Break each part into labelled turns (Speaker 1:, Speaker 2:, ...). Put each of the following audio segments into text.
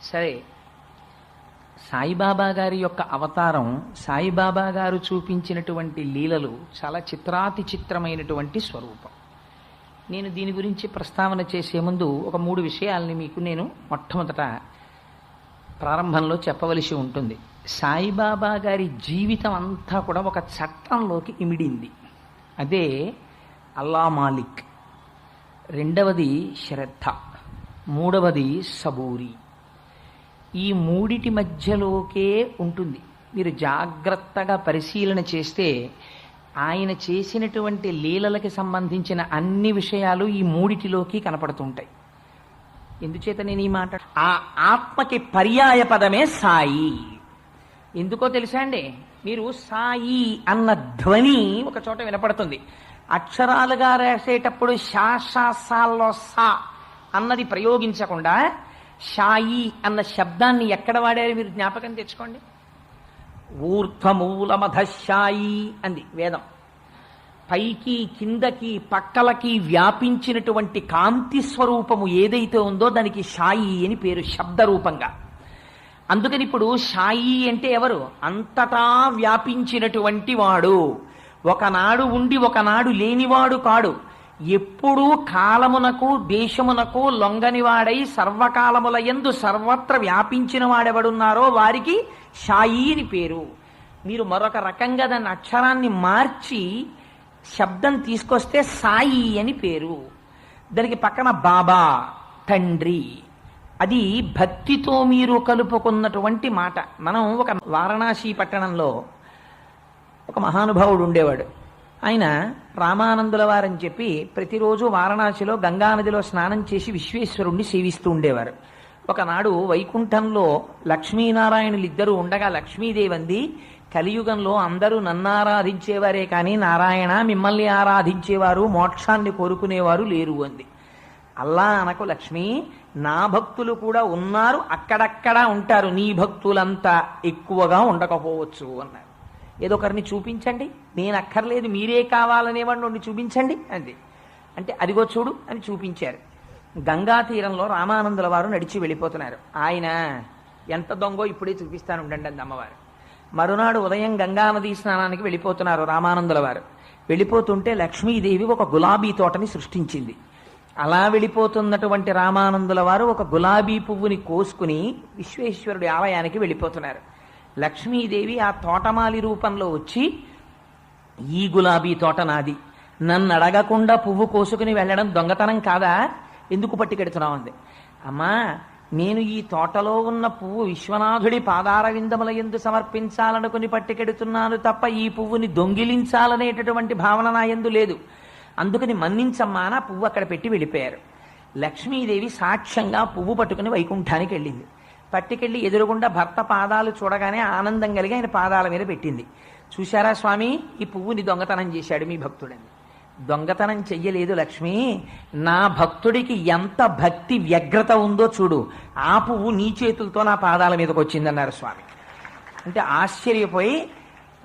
Speaker 1: సరే, సాయిబాబా గారి యొక్క అవతారం, సాయిబాబా గారు చూపించినటువంటి లీలలు చాలా చిత్రాతి చిత్రమైనటువంటి స్వరూపం. నేను దీని గురించి ప్రస్తావన చేసే ముందు ఒక 3 విషయాల్ని మీకు నేను మొట్టమొదట ప్రారంభంలో చెప్పవలసి ఉంటుంది. సాయిబాబా గారి జీవితం అంతా కూడా ఒక చట్టంలోకి ఇమిడింది. అదే అల్లా మాలిక్, రెండవది శ్రద్ధ, మూడవది సబూరి. ఈ మూడిటి మధ్యలోకే ఉంటుంది. మీరు జాగ్రత్తగా పరిశీలన చేస్తే ఆయన చేసినటువంటి లీలలకి సంబంధించిన అన్ని విషయాలు ఈ మూడిటిలోకి కనపడుతుంటాయి. ఎందుచేత నేను ఈ మాట, ఆ ఆత్మకి పర్యాయ పదమే సాయి. ఎందుకో తెలుసా అండి? మీరు సాయి అన్న ధ్వని ఒక చోట వినపడుతుంది. అక్షరాలుగా రాసేటప్పుడు శాసాల్లో సా అన్నది ప్రయోగించకుండా షాయి అన్న శబ్దాన్ని ఎక్కడ వాడారు మీరు జ్ఞాపకం తెచ్చుకోండి. ఊర్ధ్వమూలమధశాయి అంది వేదం. పైకి కిందకి పక్కలకి వ్యాపించినటువంటి కాంతి స్వరూపము ఏదైతే ఉందో దానికి షాయి అని పేరు, శబ్దరూపంగా. అందుకని ఇప్పుడు షాయి అంటే ఎవరు? అంతటా వ్యాపించినటువంటి వాడు. ఒకనాడు ఉండి ఒకనాడు లేనివాడు కాడు. ఎప్పుడూ కాలమునకు దేశమునకు లొంగనివాడై సర్వకాలముల యందు సర్వత్ర వ్యాపించిన వాడెవడున్నారో వారికి షాయి అని పేరు. మీరు మరొక రకంగా దాన్ని అక్షరాన్ని మార్చి శబ్దం తీసుకొస్తే సాయి అని పేరు. దానికి పక్కన బాబా, తండ్రి. అది భక్తితో మీరు కలుపుకున్నటువంటి మాట. మనం ఒక వారణాసి పట్టణంలో ఒక మహానుభావుడు ఉండేవాడు. ఆయన రామానందుల వారని చెప్పి ప్రతిరోజు వారణాసిలో గంగానదిలో స్నానం చేసి విశ్వేశ్వరుణ్ణి సేవిస్తూ ఉండేవారు. ఒకనాడు వైకుంఠంలో లక్ష్మీనారాయణులు ఇద్దరు ఉండగా లక్ష్మీదేవి అంది, కలియుగంలో అందరూ నన్ను ఆరాధించేవారే కానీ నారాయణ మిమ్మల్ని ఆరాధించేవారు, మోక్షాన్ని కోరుకునేవారు లేరు అంది. అల్లా అనకు లక్ష్మి, నా భక్తులు కూడా ఉన్నారు, అక్కడక్కడా ఉంటారు, నీ భక్తులంతా ఎక్కువగా ఉండకపోవచ్చు అన్నారు. ఏదో ఒకరిని చూపించండి, నేను అక్కర్లేదు, మీరే కావాలనేవాడిని ఉండి చూపించండి అంది. అంటే అదిగో చూడు అని చూపించారు. గంగా తీరంలో రామానందుల వారు నడిచి వెళ్ళిపోతున్నారు. ఆయన ఎంత దొంగో ఇప్పుడే చూపిస్తాను ఉండండి అంది అమ్మవారు. మరునాడు ఉదయం గంగానదీ స్నానానికి వెళ్ళిపోతున్నారు రామానందుల వారు. వెళ్ళిపోతుంటే లక్ష్మీదేవి ఒక గులాబీ తోటని సృష్టించింది. అలా వెళ్ళిపోతున్నటువంటి రామానందుల వారు ఒక గులాబీ పువ్వుని కోసుకుని విశ్వేశ్వరుడి ఆలయానికి వెళ్ళిపోతున్నారు. లక్ష్మీదేవి ఆ తోటమాలి రూపంలో వచ్చి, ఈ గులాబీ తోట నాది, నన్ను అడగకుండా పువ్వు కోసుకుని వెళ్ళడం దొంగతనం కాదా, ఎందుకు పట్టుకెడుతున్నావు అంది. అమ్మా, నేను ఈ తోటలో ఉన్న పువ్వు విశ్వనాథుడి పాదార విందముల యందు సమర్పించాలనుకుని పట్టుకెడుతున్నాను తప్ప ఈ పువ్వుని దొంగిలించాలనేటటువంటి భావన నా యందు లేదు, అందుకని మన్నించమ్మా నా పువ్వు అక్కడ పెట్టి వెళ్ళిపోయారు. లక్ష్మీదేవి సాక్ష్యంగా పువ్వు పట్టుకుని వైకుంఠానికి వెళ్ళింది. పట్టుకెళ్ళి ఎదురుగుండా భర్త పాదాలు చూడగానే ఆనందం కలిగి ఆయన పాదాల మీద పెట్టింది. చూశారా స్వామి, ఈ పువ్వుని దొంగతనం చేశాడు మీ భక్తుడని. దొంగతనం చెయ్యలేదు లక్ష్మి, నా భక్తుడికి ఎంత భక్తి వ్యగ్రత ఉందో చూడు, ఆ పువ్వు నీ చేతులతో నా పాదాల మీదకి వచ్చిందన్నారు స్వామి. అంటే ఆశ్చర్యపోయి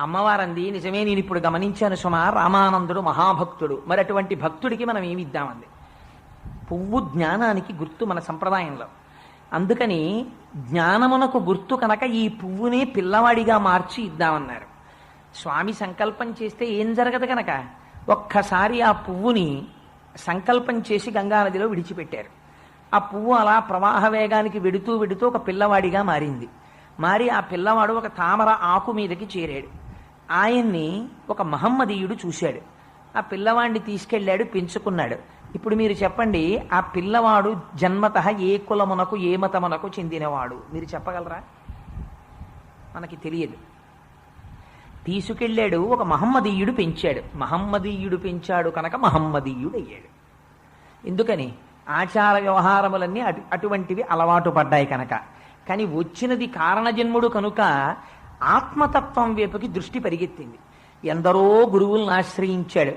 Speaker 1: అమ్మవారంది, నిజమే, నేను ఇప్పుడు గమనించాను సుమా, రామానందుడు మహాభక్తుడు, మరి అటువంటి భక్తుడికి మనం ఏమి ఇద్దామంది. పువ్వు జ్ఞానానికి గుర్తు మన సంప్రదాయంలో. అందుకని జ్ఞానమునకు గుర్తు కనుక ఈ పువ్వునే పిల్లవాడిగా మార్చి ఇద్దామన్నారు. స్వామి సంకల్పం చేస్తే ఏం జరగదు కనుక ఒక్కసారి ఆ పువ్వుని సంకల్పం చేసి గంగానదిలో విడిచిపెట్టారు. ఆ పువ్వు అలా ప్రవాహ వేగానికి వెడుతూ వెడుతూ ఒక పిల్లవాడిగా మారింది. మారి ఆ పిల్లవాడు ఒక తామర ఆకు మీదకి చేరాడు. ఆయన్ని ఒక మహమ్మదీయుడు చూశాడు. ఆ పిల్లవాడిని తీసుకెళ్ళాడు, పెంచుకున్నాడు. ఇప్పుడు మీరు చెప్పండి, ఆ పిల్లవాడు జన్మతః ఏ కులమునకు ఏ మతమునకు చెందినవాడు మీరు చెప్పగలరా? మనకి తెలియదు. తీసుకెళ్ళాడు, ఒక మహమ్మదీయుడు పెంచాడు. మహమ్మదీయుడు పెంచాడు కనుక మహమ్మదీయుడు అయ్యాడు. ఎందుకని? ఆచార వ్యవహారములన్నీ అటువంటివి అలవాటు పడ్డాయి కనుక. కానీ వచ్చినది కారణజన్ముడు కనుక ఆత్మతత్వం వైపుకి దృష్టి పరిగెత్తింది. ఎందరో గురువులను ఆశ్రయించాడు.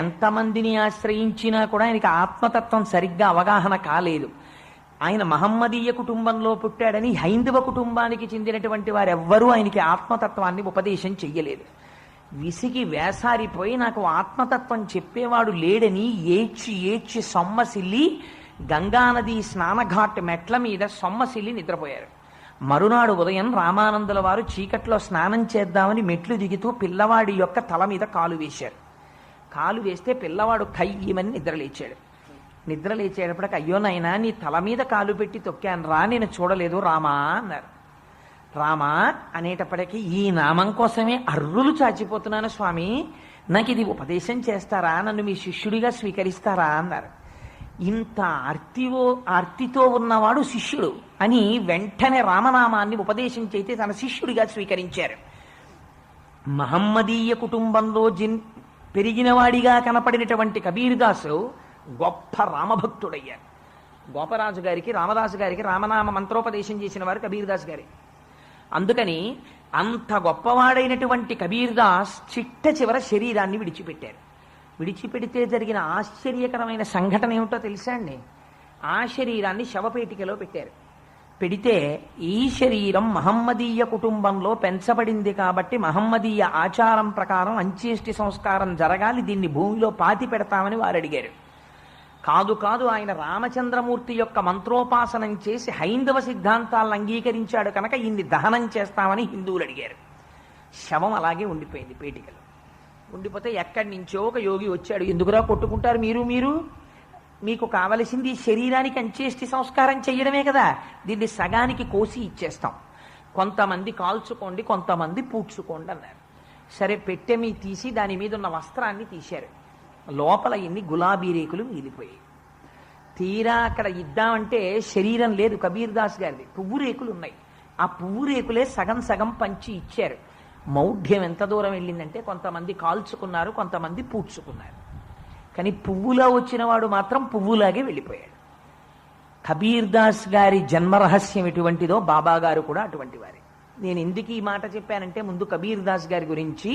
Speaker 1: ఎంతమందిని ఆశ్రయించినా కూడా ఆయనకి ఆత్మతత్వం సరిగ్గా అవగాహన కాలేదు. ఆయన మహమ్మదీయ కుటుంబంలో పుట్టాడని హైందవ కుటుంబానికి చెందినటువంటి వారెవ్వరూ ఆయనకి ఆత్మతత్వాన్ని ఉపదేశం చెయ్యలేదు. విసిగి వేసారిపోయి నాకు ఆత్మతత్వం చెప్పేవాడు లేడని ఏడ్చి ఏడ్చి సొమ్మసిల్లి గంగానది స్నానఘాట్ మెట్ల మీద సొమ్మసిల్లి నిద్రపోయారు. మరునాడు ఉదయం రామానందుల వారు చీకట్లో స్నానం చేద్దామని మెట్లు దిగుతూ పిల్లవాడి యొక్క తల మీద కాలు వేశారు. కాలు వేస్తే పిల్లవాడు కయ్యమని నిద్రలేచాడు. నిద్రలేచేటప్పటికి, అయ్యో నాయనా, నీ తల మీద కాలు పెట్టి తొక్కాను రా, నేను చూడలేదు రామా అన్నారు. రామా అనేటప్పటికీ, ఈ నామం కోసమే అర్రులు చాచిపోతున్నాను స్వామి, నాకు ఇది ఉపదేశం చేస్తారా, నన్ను మీ శిష్యుడిగా స్వీకరిస్తారా అన్నారు. ఇంత ఆర్తితో ఉన్నవాడు శిష్యుడు అని వెంటనే రామనామాన్ని ఉపదేశం చేస్తే తన శిష్యుడిగా స్వీకరించారు. మహమ్మదీయ కుటుంబంలో పెరిగినవాడిగా కనపడినటువంటి కబీర్దాసు గొప్ప రామభక్తుడయ్యారు. గోపరాజు గారికి, రామదాసు గారికి రామనామ మంత్రోపదేశం చేసిన వారు కబీర్దాస్ గారి. అందుకని అంత గొప్పవాడైనటువంటి కబీర్దాస్ చిట్ట చివర శరీరాన్ని విడిచిపెట్టారు. విడిచిపెడితే జరిగిన ఆశ్చర్యకరమైన సంఘటన ఏమిటో తెలుసా అండి? ఆ శరీరాన్ని శవపేటికలో పెట్టారు. పెడితే ఈ శరీరం మహమ్మదీయ కుటుంబంలో పెంచబడింది కాబట్టి మహమ్మదీయ ఆచారం ప్రకారం అంత్యేష్టి సంస్కారం జరగాలి, దీన్ని భూమిలో పాతి పెడతామని వారు అడిగారు. కాదు కాదు, ఆయన రామచంద్రమూర్తి యొక్క మంత్రోపాసనం చేసి హైందవ సిద్ధాంతాలను అంగీకరించాడు కనుక ఈయన్ని దహనం చేస్తామని హిందువులు అడిగారు. శవం అలాగే ఉండిపోయింది పేటికలో. ఉండిపోతే ఎక్కడి నుంచో ఒక యోగి వచ్చాడు. ఎందుకురా కొట్టుకుంటారు మీరు మీకు కావలసింది శరీరానికి అంత్యేష్టి సంస్కారం చెయ్యడమే కదా, దీన్ని సగానికి కోసి ఇచ్చేస్తాం, కొంతమంది కాల్చుకోండి, కొంతమంది పూడ్చుకోండి అన్నారు. సరే, పెట్టె మీ తీసి దాని మీద ఉన్న వస్త్రాన్ని తీశారు. లోపల ఎన్ని గులాబీ రేకులు మిగిలిపోయాయి. తీరా అక్కడ ఇద్దామంటే శరీరం లేదు కబీర్దాస్ గారిది, పువ్వు రేకులు ఉన్నాయి. ఆ పువ్వు రేకులే సగం సగం పంచి ఇచ్చారు. మౌఢ్యం ఎంత దూరం వెళ్ళిందంటే కొంతమంది కాల్చుకున్నారు, కొంతమంది పూడ్చుకున్నారు. కానీ పువ్వులో వచ్చిన వాడు మాత్రం పువ్వులాగే వెళ్ళిపోయాడు. కబీర్దాస్ గారి జన్మరహస్యం ఎటువంటిదో బాబా గారు కూడా అటువంటి వారే. నేను ఎందుకు ఈ మాట చెప్పానంటే, ముందు కబీర్దాస్ గారి గురించి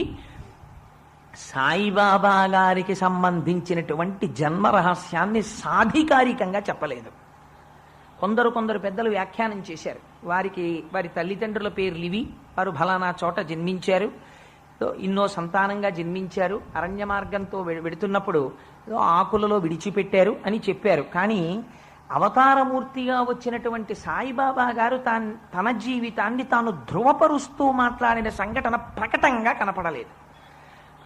Speaker 1: సాయిబాబా గారికి సంబంధించినటువంటి జన్మ రహస్యాన్ని సాధికారికంగా చెప్పలేదు. కొందరు పెద్దలు వ్యాఖ్యానం చేశారు. వారి తల్లిదండ్రుల పేర్లు ఇవి, వారు ఫలానా చోట జన్మించారు, ఇన్నో సంతానంగా జన్మించారు, అరణ్య మార్గంతో వెడుతున్నప్పుడు ఆకులలో విడిచిపెట్టారు అని చెప్పారు. కానీ అవతారమూర్తిగా వచ్చినటువంటి సాయిబాబా గారు తన జీవితాన్ని తాను ధృవపరుస్తూ మాట్లాడిన సంఘటన ప్రకటంగా కనపడలేదు.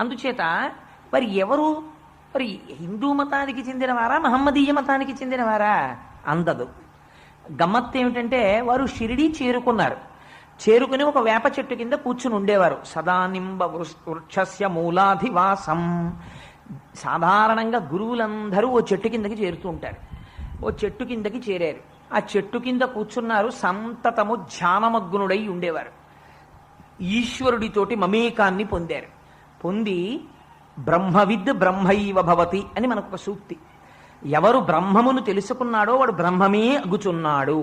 Speaker 1: అందుచేత మరి ఎవరు, మరి హిందూ మతానికి చెందినవారా, మహమ్మదీయ మతానికి చెందినవారా అందదు. గమ్మత్తు ఏమిటంటే, వారు షిరిడీ చేరుకున్నారు. చేరుకుని ఒక వేప చెట్టు కింద కూర్చుని ఉండేవారు. సదానింబ వృక్షస్య మూలాధివాసం. సాధారణంగా గురువులందరూ ఓ చెట్టు కిందకి చేరుతూ ఉంటారు. ఓ చెట్టు కిందకి చేరారు. ఆ చెట్టు కింద కూర్చున్నారు. సంతతము ధ్యానమగ్నుడై ఉండేవారు. ఈశ్వరుడితోటి మమేకాన్ని పొందారు. పొంది బ్రహ్మవిద్ బ్రహ్మైవ భవతి అని మనకు ఒక సూక్తి. ఎవరు బ్రహ్మమును తెలుసుకున్నాడో వాడు బ్రహ్మమే అగుచున్నాడు.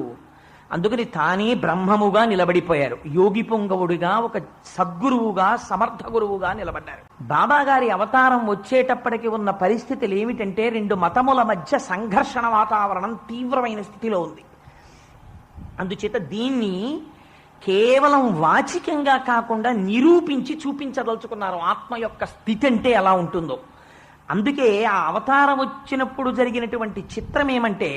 Speaker 1: అందుకని తానే బ్రహ్మముగా నిలబడిపోయారు. యోగి పొంగవుడిగా, ఒక సద్గురువుగా, సమర్థ గురువుగా నిలబడ్డారు. బాబా గారి అవతారం వచ్చేటప్పటికి ఉన్న పరిస్థితులు ఏమిటంటే, రెండు మతముల మధ్య సంఘర్షణ వాతావరణం తీవ్రమైన స్థితిలో ఉంది. అందుచేత దీన్ని కేవలం వాచికంగా కాకుండా నిరూపించి చూపించదలుచుకున్నారు, ఆత్మ యొక్క స్థితి అంటే ఎలా ఉంటుందో. అందుకే ఆ అవతారం వచ్చినప్పుడు జరిగినటువంటి చిత్రం ఏమంటే,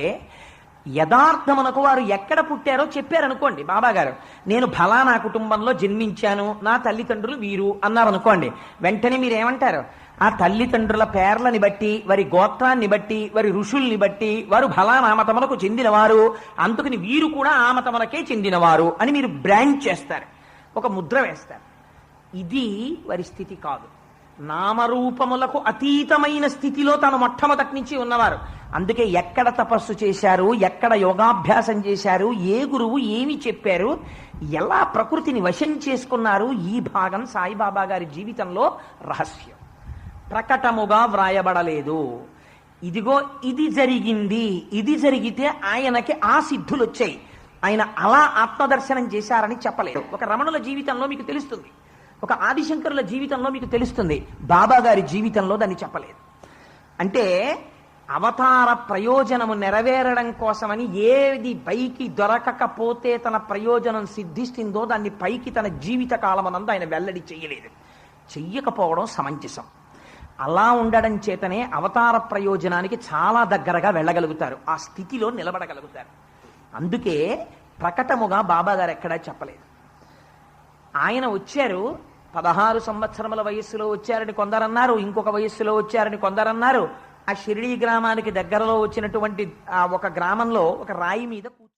Speaker 1: యథార్థమునకు వారు ఎక్కడ పుట్టారో చెప్పారనుకోండి. బాబాగారు, నేను ఫలానా కుటుంబంలో జన్మించాను, నా తల్లిదండ్రులు వీరు అన్నారనుకోండి, వెంటనే మీరేమంటారు? ఆ తల్లిదండ్రుల పేర్లని బట్టి, వారి గోత్రాన్ని బట్టి, వారి ఋషుల్ని బట్టి వారు ఫలానా మతమునకు చెందినవారు, అందుకని వీరు కూడా ఆ మతమునకే చెందినవారు అని మీరు బ్రాండ్ చేస్తారు, ఒక ముద్ర వేస్తారు. ఇది వారి స్థితి కాదు. నామరూపములకు అతీతమైన స్థితిలో తాను మొట్టమొదటి నుంచి ఉన్నవారు. అందుకే ఎక్కడ తపస్సు చేశారు, ఎక్కడ యోగాభ్యాసం చేశారు, ఏ గురువు ఏమి చెప్పారు, ఎలా ప్రకృతిని వశం చేసుకున్నారు, ఈ భాగం సాయిబాబా గారి జీవితంలో రహస్యం. ప్రకటముగా వ్రాయబడలేదు. ఇదిగో ఇది జరిగింది, ఇది జరిగితే ఆయనకి ఆ సిద్ధులు వచ్చాయి, ఆయన అలా ఆత్మదర్శనం చేశారని చెప్పలేదు. ఒక రమణుల జీవితంలో మీకు తెలుస్తుంది, ఒక ఆదిశంకరుల జీవితంలో మీకు తెలుస్తుంది. బాబా గారి జీవితంలో దాన్ని చెప్పలేదు. అంటే అవతార ప్రయోజనము నెరవేరడం కోసమని ఏది పైకి దొరకకపోతే తన ప్రయోజనం సిద్ధిస్తుందో దాన్ని పైకి తన జీవిత కాలమనందు ఆయన వెల్లడి చెయ్యలేదు. చెయ్యకపోవడం సమంజసం. అలా ఉండడం చేతనే అవతార ప్రయోజనానికి చాలా దగ్గరగా వెళ్ళగలుగుతారు, ఆ స్థితిలో నిలబడగలుగుతారు. అందుకే ప్రకటముగా బాబాగారు ఎక్కడా చెప్పలేదు. ఆయన వచ్చారు 16 సంవత్సరముల వయస్సులో వచ్చారని కొందరన్నారు, ఇంకొక వయస్సులో వచ్చారని కొందరన్నారు. ఆ షిరిడీ గ్రామానికి దగ్గరలో వచ్చినటువంటి ఒక గ్రామంలో ఒక రాయి మీద